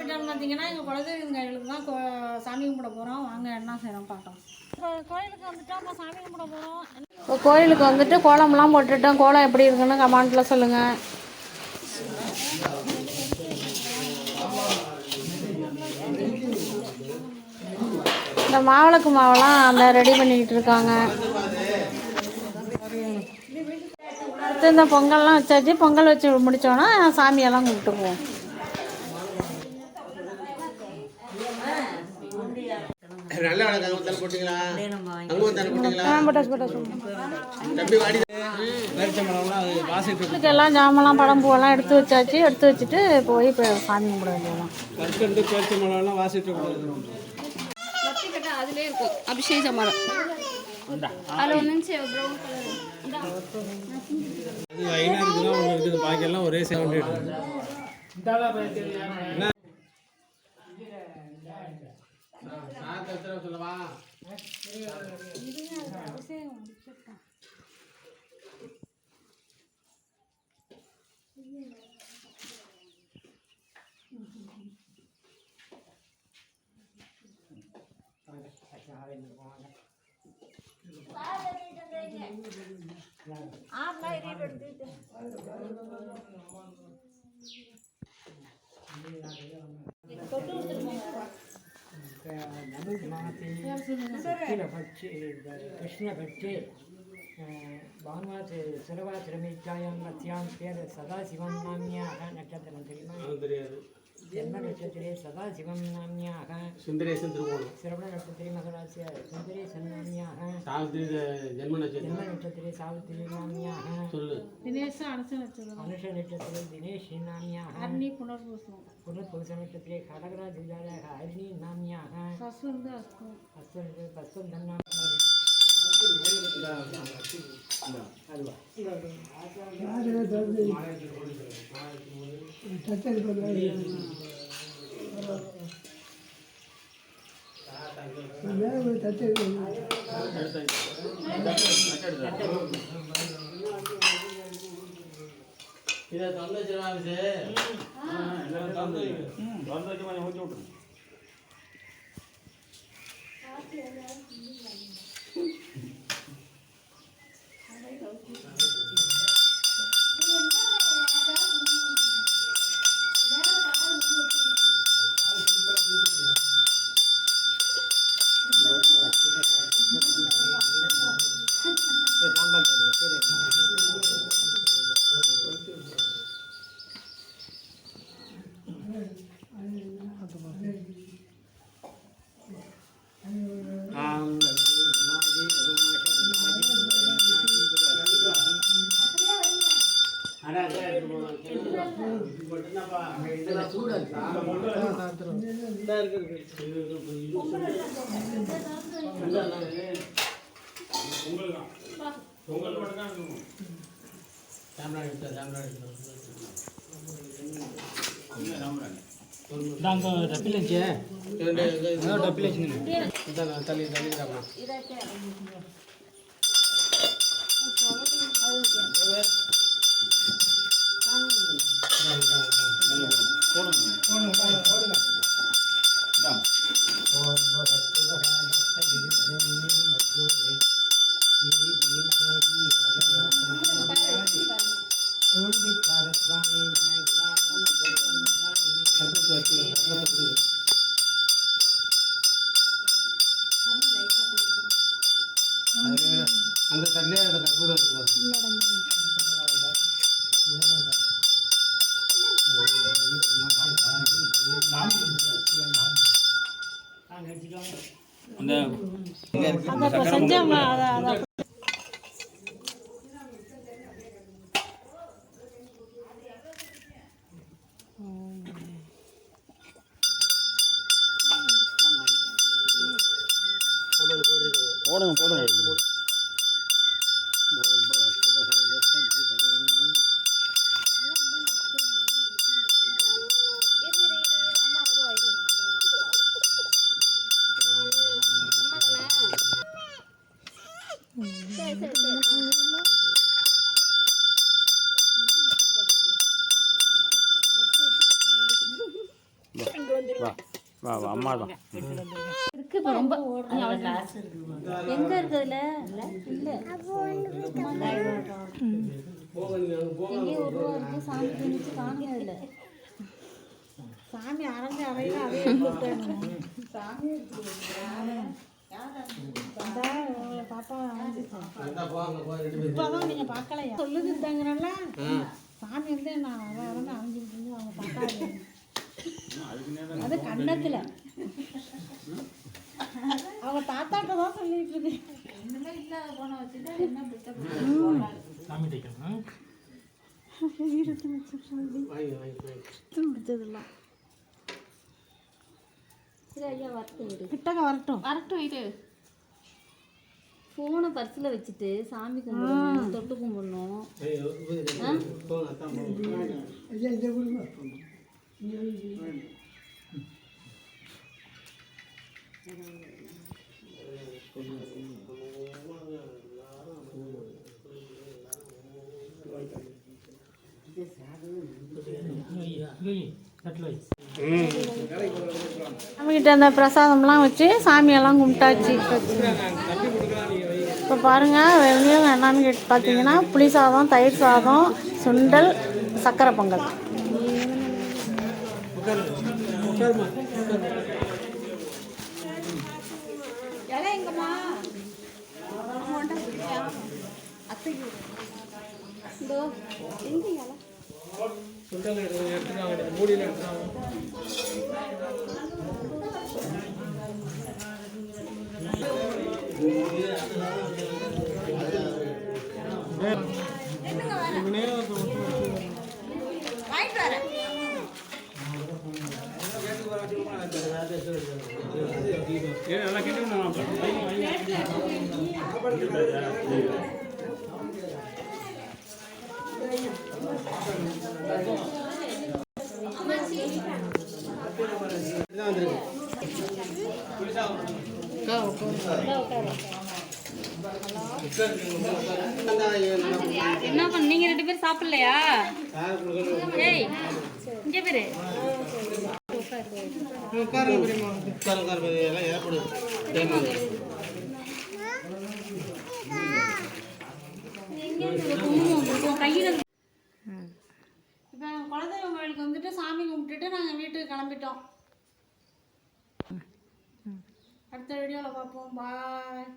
வந்துட்டோம்னு பார்த்தீங்கன்னா எங்கள் குலதெய்வங்களுக்கு தான் சாமி கும்பிட போகிறோம். வாங்க என்ன செய்கிறோம் பார்க்கலாம். கோயிலுக்கு வந்துட்டோம், இப்போ சாமி கும்பிட போகிறோம். இப்போ கோயிலுக்கு வந்துட்டு கோலம்லாம் போட்டுட்டோம். கோலம் எப்படி இருக்குன்னு கமெண்ட்டில் சொல்லுங்கள். இந்த மாவிளக்கு மாவெல்லாம் அந்த ரெடி பண்ணிக்கிட்டு இருக்காங்க. அடுத்து இந்த பொங்கல்லாம் வச்சாச்சு. பொங்கல் வச்சு முடித்தோன்னா சாமியெல்லாம் கும்பிட்டுக்குவோம். எல்லாம் ஜாமெல்லாம் பழம் பூவெல்லாம் எடுத்து வச்சாச்சு. எடுத்து வச்சுட்டு போய் இப்போ சாமி கும்பிட வேண்டியதான். அதுலேயே இருக்கும் அபிஷேக மரம். அதில் ஒன்று பாக்கெல்லாம் ஒரே சேவ் சொல்லவா. कृष्णभट्टे भानुवात् सुरवातिरमेत्यायां मत्यां पेर सदाशिवं नाम्याः नक्षत्रं जन्मनक्षत्रे सदाशिवं नाम्याः श्रवणनक्षत्रे मकरास्य सुन्दरेशं नाम्याः जन्मनक्षत्रे सावित्री नाम्याः अनुषनक्षत्रे दिनेशी नाम्याः पुनर्पूषनक्षत्रे खडगराजविद्यालयः हरिणी नाम्याः हस्तन्धन्नाम्याः அந்த தண்ணியே அந்த கற்பூரம் போடுங்க போடுங்க. வா வா வா அம்மா தான். இருக்கு இப்போ ரொம்ப எங்கே இருக்குதுல இல்லை எங்கேயும் ஒரு ரூபா இருக்குது சாமி கும்பிட்டு காணுங்க இல்லை சாமி அரைஞ்சு அறையில அதே சாமி பாப்பா இப்போதான் நீங்கள் பார்க்கலையா சொல்லுதுட்டாங்கிறல்ல சாமி வந்து நான் வரேன்னு அரைஞ்சிட்டு இருந்து அவங்க பார்க்காது அது கண்ணத்தில் அவங்க தாத்தாட்ட தான் சொல்லிட்டு இருக்கு ஒன்றுமே இல்லாத போன வச்சுட்டு என்ன சாமி தைக்கணும். முடிச்சதெல்லாம் சரி ஐயா வரட்டும் கிட்டக்க வரட்டும் வரட்டும் இது ஃபோனை பர்ஸில் வச்சுட்டு சாமி கும்பிடணும் தொட்டு கும்பிடணும் சாமிகிட்ட அந்த பிரசாதம்லாம் வச்சு சாமியெல்லாம் கும்பிட்டாச்சு. இப்போ பாருங்கள் வெறும் என்னன்னு கேட்டு பார்த்தீங்கன்னா புளி சாதம், தயிர் சாதம், சுண்டல், சக்கரை பொங்கல். என்ன பண்ண நீங்க ரெண்டு பேரும் சாப்பிடலையா? ஏய் இங்கே பேரு இப்போ குலதெய்வம் கோயிலுக்கு வந்துட்டு சாமி கும்பிட்டுட்டு நாங்கள் வீட்டுக்கு கிளம்பிட்டோம். அடுத்த வீடியோவில் பார்ப்போம். பாய்.